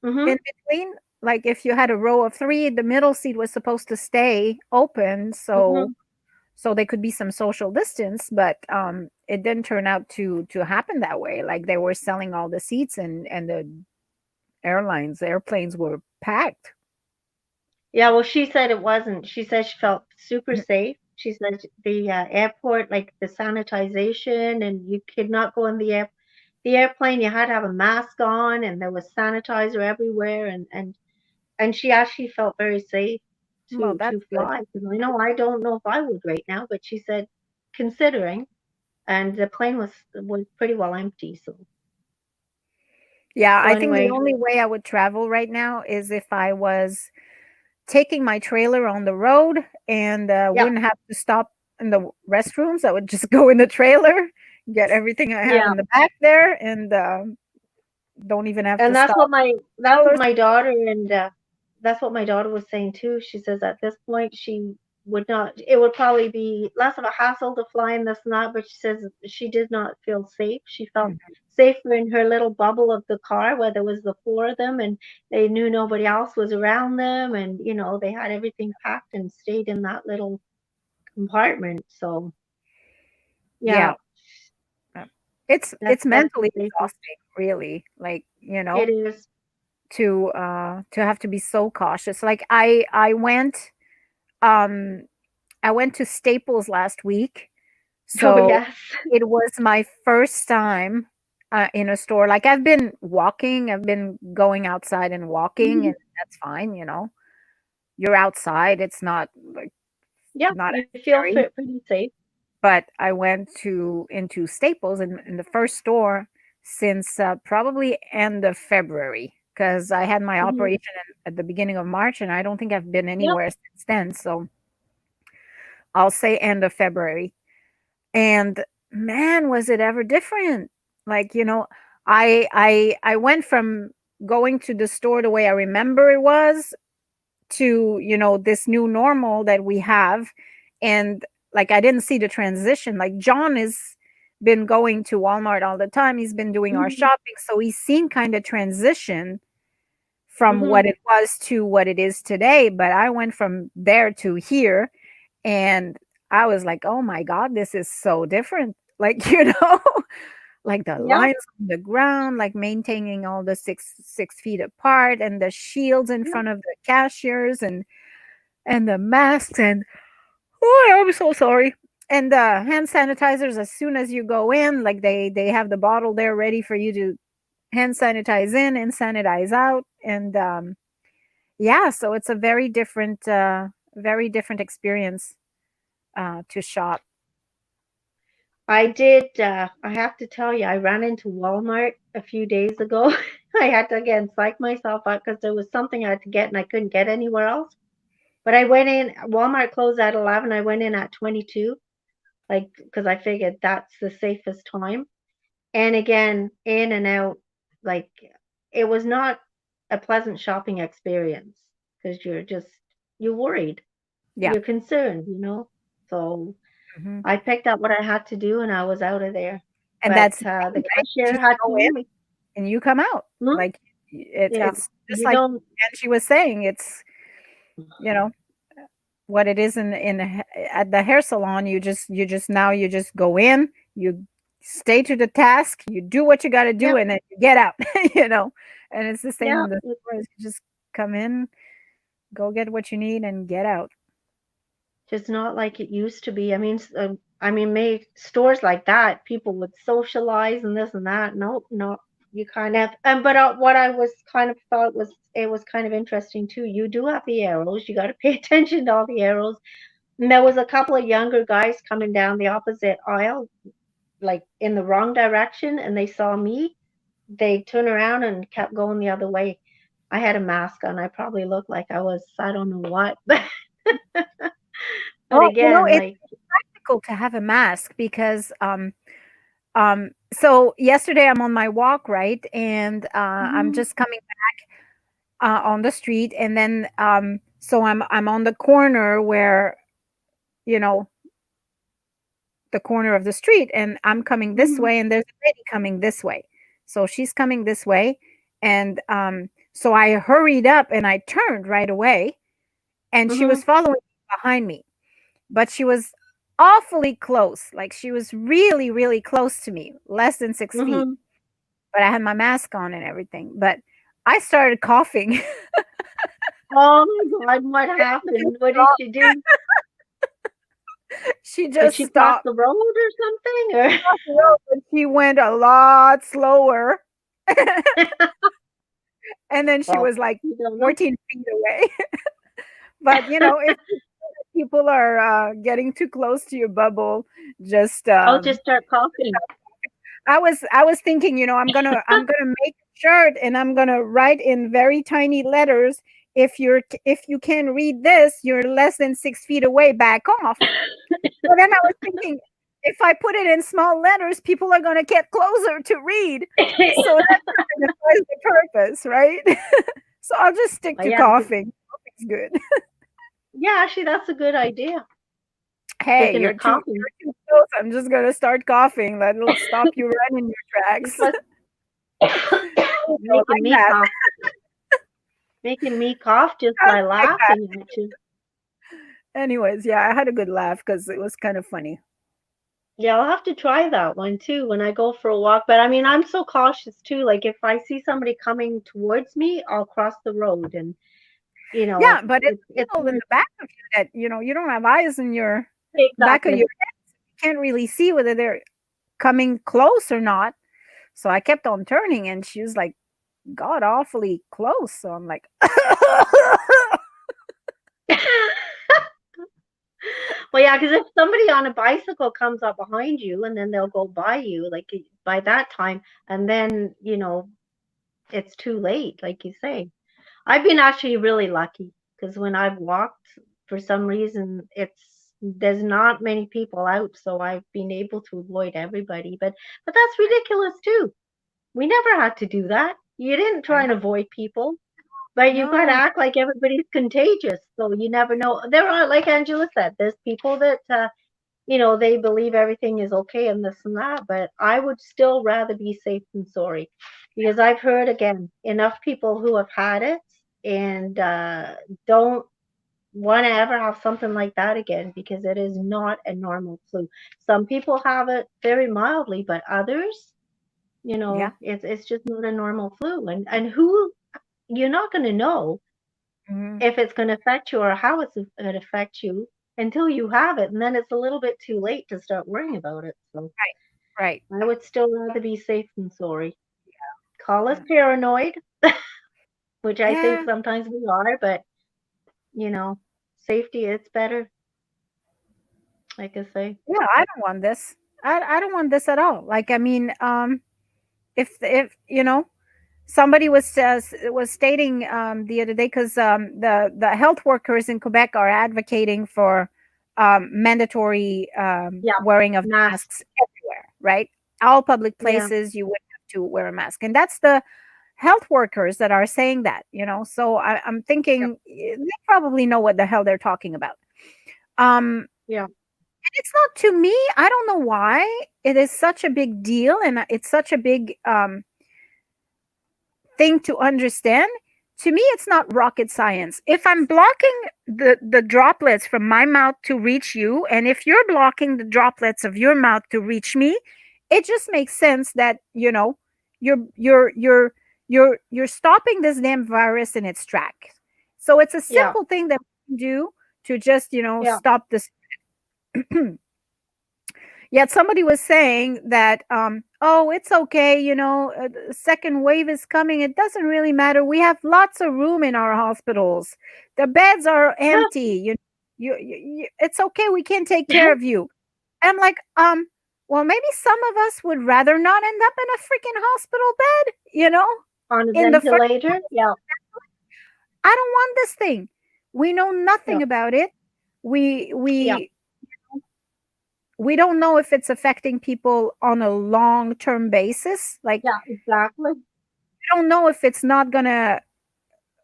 Mm-hmm. in between. Like if you had a row of three, the middle seat was supposed to stay open Mm-hmm. so they could be some social distance, but it didn't turn out to happen that way. Like they were selling all the seats and the airplanes were packed. Yeah, well, she said it wasn't. She said she felt super safe. She said the airport, like the sanitization, and you could not go in the airplane. You had to have a mask on, and there was sanitizer everywhere, and she actually felt very safe Well, to that's good. fly. You know, I don't know if I would right now, but she said considering, and the plane was pretty well empty. Yeah, So I think the anyway, only way I would travel right now is if I was taking my trailer on the road and yeah, wouldn't have to stop in the restrooms. I would just go in the trailer, get everything I have yeah. in the back there, and don't even have to And stop. that's what my daughter and that's what my daughter was saying too. She says at this point she would not. It would probably be less of a hassle to fly in this and that, but she says she did not feel safe. She felt Mhm. safer in her little bubble of the car where there was the four of them and they knew nobody else was around them, and you know they had everything packed and stayed in that little compartment. So yeah, Yeah, uh, it's that's the mentally safest. exhausting, really. Like It is. to have to be so cautious. Like um I went to Staples last week, Oh so yes. it was my first time in a store. Like I've been walking, I've been going outside and walking, and that's fine. You know, you're outside; it's not like Yeah, not you as feel scary. pretty safe. But I went to into Staples in the first store since probably end of February because I had my Mhm. operation at the beginning of March, and I don't think I've been Yep. anywhere since then. So I'll say end of February. And man, was it ever different. Like, you know, I went from going to the store the way I remember it was to, you know, this new normal that we have. And like I didn't see the transition. Like John has been going to Walmart all the time. He's been doing our Mhm. shopping. So he's seen kind of transition from Mhm. what it was to what it is today. But I went from there to here, and I was like, "Oh my god, this is so different." Like, you know, like the Yep. lines on the ground, like maintaining all the 6 feet apart, and the shields in Yep. front of the cashiers, and the masks, and oh, I'm so sorry. And the hand sanitizers as soon as you go in, like they have the bottle there ready for you to hand sanitize in and sanitize out. And yeah, so it's a very different experience to shop. I did. I have to tell you, I ran into Walmart a few days ago. I had to again psych myself out because there was something I had to get and I couldn't get anywhere else. But I went in. Walmart closed at 11. I went in at 22, like because I figured that's the safest time. And again, in and out, like it was not a pleasant shopping experience because you're worried, Yeah. you're concerned, So Mhm. I picked up what I had to do and I was out of there. And But that's the the thing, right? You cashier just had to go in ring me. and you come out. Hmm? Like Yeah, it's just you like don't. Angie was saying, it's you know what it is at the hair salon. You just go in, you stay to the task, you do what you got to do, Yeah, and then you get out. you know, and it's the same yeah. in the It's stores. You just come in, go get what you need, and get out. just not like it used to be. I mean, stores like that, people would socialize and this and that. Nope, no. you kind of, but what I was kind of thought was, it was kind of interesting too. You do have the arrows. You got to pay attention to all the arrows. And there was a couple of younger guys coming down the opposite aisle, like in the wrong direction, and they saw me. They turned around and kept going the other way. I had a mask on. I probably looked like I was, I don't know what, but Well, again, it's like, practical to have a mask because so yesterday I'm on my walk, right? And I'm mhm, just coming on the street, and then so I'm on the corner where, you know, the corner of the street, and I'm coming this mhm, way, and there's a lady coming this way. So she's coming this way, and so I hurried up and I turned right away, and she mhm, was following behind me, but she was awfully close. Like she was really, really close to me, less than 6 feet. mhm. But I had my mask on and everything. But I started coughing. Oh my God, what happened? What did she do? She Did just she cross stopped. the road or something? But she went a lot slower. And then she Well, was like you don't know. 14 feet away. But if people are getting too close to your bubble, just I'll just start coughing. I was thinking, I'm gonna make a shirt and I'm gonna write in very tiny letters, if you can read this, you're less than 6 feet away, back off. So then I was thinking, if I put it in small letters, people are gonna get closer to read. So that kind of defeats the purpose, right? So I'll just stick But to yeah, coughing. Coughing's good. yeah, actually, that's a good idea. Hey, Speaking you're of too coughing, you're too close. I'm just gonna start coughing. That'll stop you right in your tracks. because So making like me that. cough, making me cough just Sounds by like that. laughing at you. Anyways, yeah, I had a good laugh because it was kind of funny. Yeah, I'll have to try that one too when I go for a walk. But I mean, I'm so cautious too. Like if I see somebody coming towards me, I'll cross the road, and Yeah, but it's it's people in the back of you that you don't have eyes in your back of exactly. your head. You can't really see whether they're coming close or not. So I kept on turning, and she was like, God awfully close. So I'm like, Well, yeah, because if somebody on a bicycle comes up behind you and then they'll go by you, like by that time, and then, it's too late, like you say. I've been actually really lucky because when I've walked, for some reason, there's not many people out, so I've been able to avoid everybody. But that's ridiculous too. We never had to do that. You didn't I try and know. avoid people. But you gotta No. act like everybody's contagious, so you never know. There are, like Angela said, there's people that they believe everything is okay and this and that. But I would still rather be safe than sorry, because I've heard again enough people who have had it and don't want to ever have something like that again, because it is not a normal flu. Some people have it very mildly, but others, Yeah. it's just not a normal flu. And who you're not going to know Mhm. if it's going to affect you or how it's going to affect you until you have it, and then it's a little bit too late to start worrying about it. So Right. I would still rather be safe than sorry. Call us Yeah. paranoid, which I think Yeah. sometimes we are, but you know, safety it's better, like I say. Yeah, I don't want this. I don't want this at all. Like, I mean, if somebody was stating the other day, because the health workers in Quebec are advocating for mandatory Yeah, wearing of masks. masks everywhere, right? All public Yeah, places you would have to wear a mask, and that's the health workers that are saying that. So I'm yeah, thinking they probably know what the hell they're talking about. Um, yeah, it's not, to me, I don't know why it is such a big deal, and it's such a big thing to understand. To me, it's not rocket science. If I'm blocking the droplets from my mouth to reach you, and if you're blocking the droplets of your mouth to reach me, it just makes sense that you're you're you're you're stopping this damn virus in its tracks. So it's a yeah, simple thing that we can do to just yeah. stop this. Yet somebody was saying that, oh, it's okay, the second wave is coming. It doesn't really matter. We have lots of room in our hospitals. The beds are empty. It's okay. We can take care of you. I'm like, well, maybe some of us would rather not end up in a freaking hospital bed, On a in the first. ventilator. Yeah. I don't want this thing. We know nothing Yeah. about it. We Yeah. we don't know if it's affecting people on a long-term basis. Like, Yeah, exactly. we don't know if it's not gonna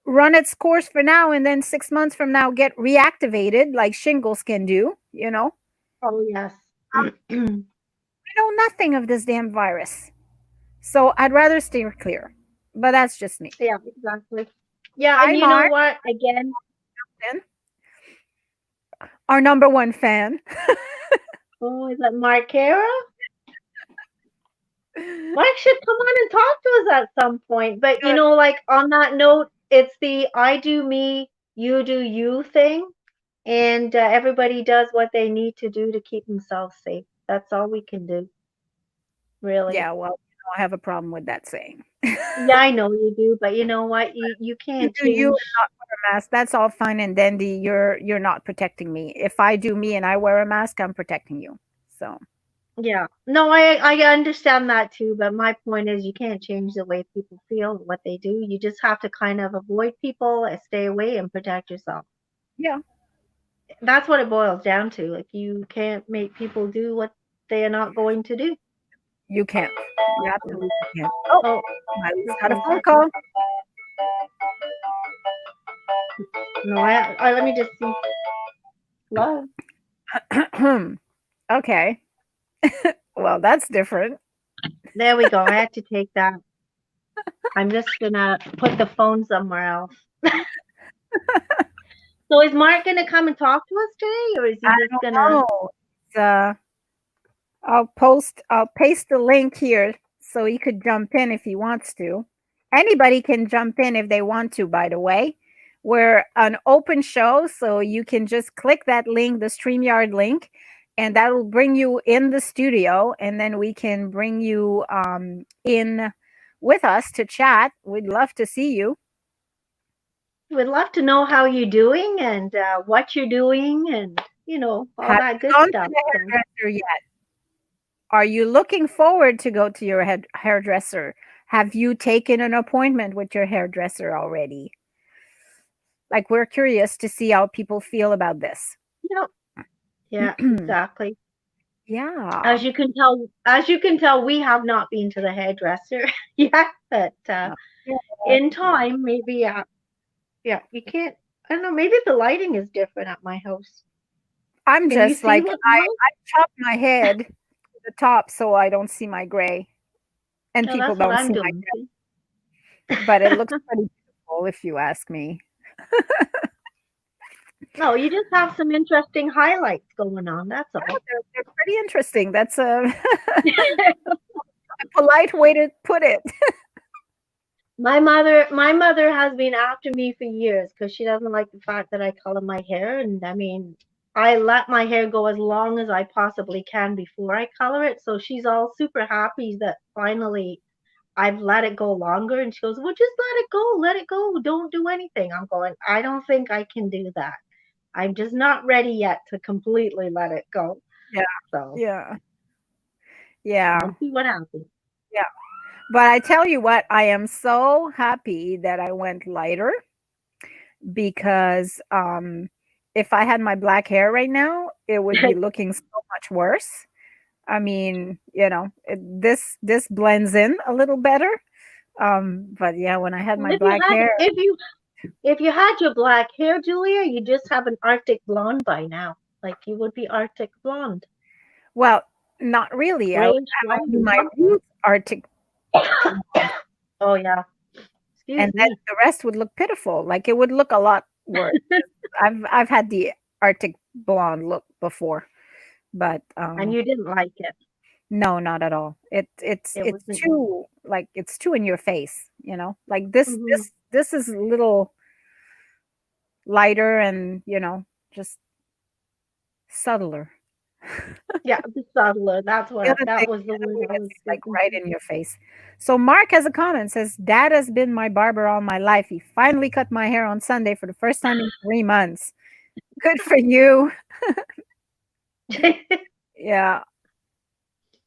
run its course for now and then 6 months from now get reactivated like shingles can do. Oh, yes. We know nothing of this damn virus. So I'd rather steer clear. But that's just me. Yeah, exactly. Yeah, Hi, and you know Mark. what? Again, Our number one fan. oh, is that Mark Cara? Mark should come on and talk to us at some point. But like on that note, it's the I do me, you do you thing. And everybody does what they need to do to keep themselves safe. That's all we can do, really. Yeah, well, I have a problem with that saying. Yeah, I know you do, but you know what? You can't do you change. and not wear a mask. That's all fine and dandy. You're not protecting me. If I do me and I wear a mask, I'm protecting you. So Yeah. No, I understand that too, but my point is you can't change the way people feel, what they do. You just have to kind of avoid people, stay away and protect yourself. yeah, That's what it boils down to. Like you can't make people do what they are not going to do. you can't. You absolutely can't. Oh, I got a phone call. no, let me just see. Hello. Okay. Well, that's different. There we go. I had to take that. I'm just gonna put the phone somewhere else. So is Mark gonna come and talk to us today, or is he just gonna? No. I'll paste the link here so he could jump in if he wants to. Anybody can jump in if they want to, by the way. We're an open show, so you can just click that link, the StreamYard link, and that will bring you in the studio, and then we can bring you in with us to chat. We'd love to see you. We'd love to know how you're doing and what you're doing, and all that good Gone stuff. to the hairdresser yet? Are you looking forward to go to your hairdresser? Have you taken an appointment with your hairdresser already? Like, we're curious to see how people feel about this. Yeah, exactly. Yeah. As you can tell, we have not been to the hairdresser yet, but in time, maybe. Yeah, you can't. I don't know. Maybe the lighting is different at my house. I'm just like I chop my head to the top so I don't see my gray, and people don't see my gray. But it looks pretty beautiful, if you ask me. No, you just have some interesting highlights going on. That's all. Yeah, they're pretty interesting. That's a polite way to put it. My mother has been after me for years because she doesn't like the fact that I color my hair, and I mean, I let my hair go as long as I possibly can before I color it. So she's all super happy that finally I've let it go longer, and she goes, "Well, just let it go, don't do anything." I'm going, I don't think I can do that. I'm just not ready yet to completely let it go. Yeah. So yeah. We'll see what happens. Yeah. But I tell you what, I am so happy that I went lighter because if I had my black hair right now, it would be looking so much worse. I mean, this blends in a little better. But yeah, when I had my black hair, if you had your black hair, Julia, you just have an Arctic blonde by now. Like you would be Arctic blonde. Well, not really. I would do my roots Arctic. Oh yeah. And then the rest would look pitiful. Like it would look a lot worse. I've had the Arctic blonde look before, but and you didn't like it. No, not at all. It's too it's too in your face, Like this this is a little lighter and just subtler. Yeah, the subtler. That's The what other that thing, was the the other word way I is was like thinking. right in your face. So Mark has a comment, says, Dad has been my barber all my life. He finally cut my hair on Sunday for the first time in 3 months. Good for you. Yeah.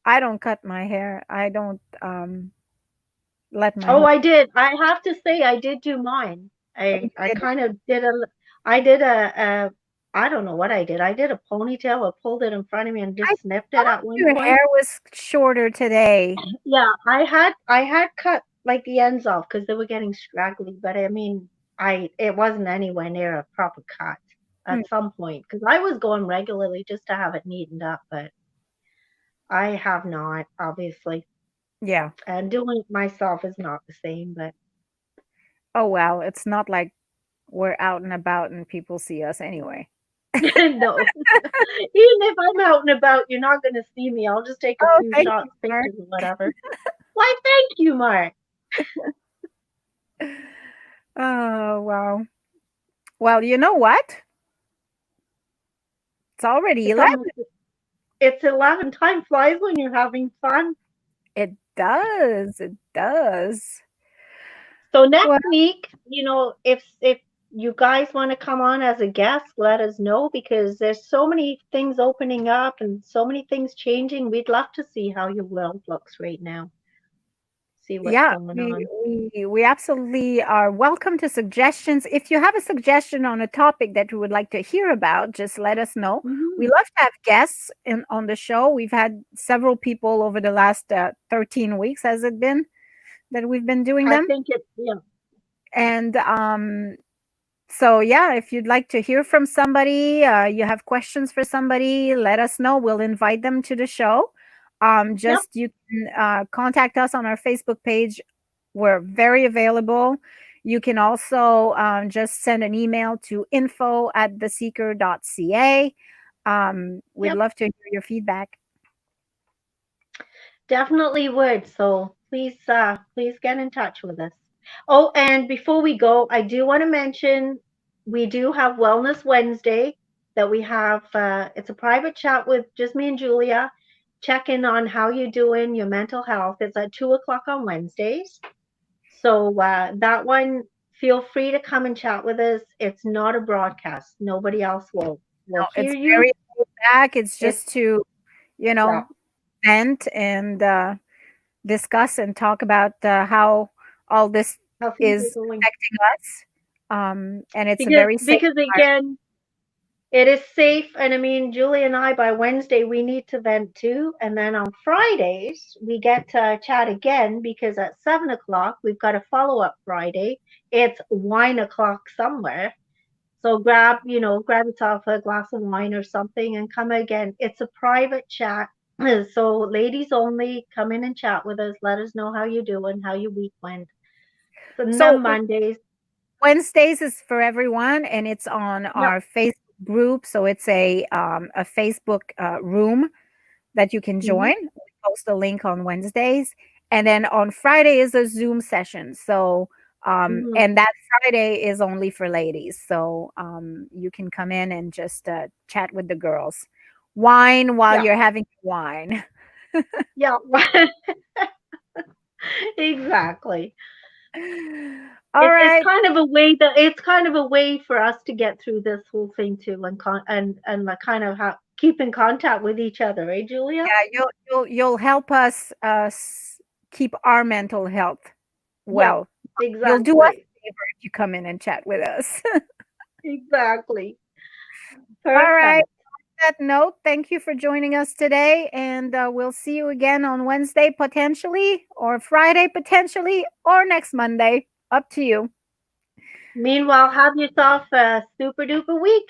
I don't cut my hair. I don't let my Oh, husband. I did. I have to say, I did do mine. Oh, you I did it. kind of did I did I don't know what I did. I did a ponytail. I pulled it in front of me and I just snipped it thought at one your point. hair was shorter today. Yeah, I had cut like the ends off because they were getting scraggly. But I mean, it wasn't anywhere near a proper cut Hmm. at some point because I was going regularly just to have it neatened up, but I have not, obviously. Yeah. And doing it myself is not the same, but Oh well, it's not like we're out and about and people see us anyway. no. Even if I'm out and about, you're not going to see me. I'll just take a Oh, few thank you, shots, Mark. pictures, or whatever. Why, thank you, Mark. Oh wow. Well, you know what? It's already It's 11. almost, it's 11. Time flies when you're having fun. It does. It does. So next Well, week, if you guys want to come on as a guest, let us know because there's so many things opening up and so many things changing. We'd love to see how your world looks right now. See what's yeah, going we on. we absolutely are welcome to suggestions. If you have a suggestion on a topic that you would like to hear about, just let us know. We Mhm. love to have guests on the show. We've had several people over the last 13 weeks, has it been, that we've been doing I them? think it's, yeah. And so yeah, if you'd like to hear from somebody, you have questions for somebody, let us know. We'll invite them to the show. Yep. Just you can contact us on our Facebook page. We're very available. You can also just send an email to info@theseeker.ca. We'd Yep. love to hear your feedback. Definitely would. So please get in touch with us. Oh, and before we go, I do want to mention we do have Wellness Wednesday that we have. It's a private chat with just me and Julia, check in on how you're doing, your mental health. It's at 2 o'clock on Wednesdays. So that one, feel free to come and chat with us. It's not a broadcast. Nobody else will No, hear it's you. very laid back. It's It's just to, you yeah, know, vent and discuss and talk about how all this how things are is going. affecting us. And it's a Because very safe because environment. again, it is safe, and I mean, Julie and I, by Wednesday, we need to vent too. And then on Fridays, we get to chat again because at 7 o'clock, we've got a follow up Friday. It's wine o'clock somewhere. So grab yourself a glass of wine or something and come again. It's a private chat. So ladies only, come in and chat with us. Let us know how you're doing, how your week went. So then So Mondays, Wednesdays is for everyone, and it's on yep. our Facebook group. So it's a Facebook room that you can Hmm. join. We post a link on Wednesdays, and then on Friday is a Zoom session. So Hmm. and that Friday is only for ladies. So you can come in and just chat with the girls, wine while Yeah. you're having wine. Yeah. Exactly. All right. It's kind of a way for us to get through this whole thing too, and like kind of keep in contact with each other, right, Julia? Yeah, you'll help us keep our mental health Yeah, well. You'll do us exactly, a favor if you come in and chat with us. exactly. All right. Perfect. On that note, thank you for joining us today, and we'll see you again on Wednesday potentially, or Friday potentially, or next Monday. Up to you. Meanwhile, have yourself a super duper week.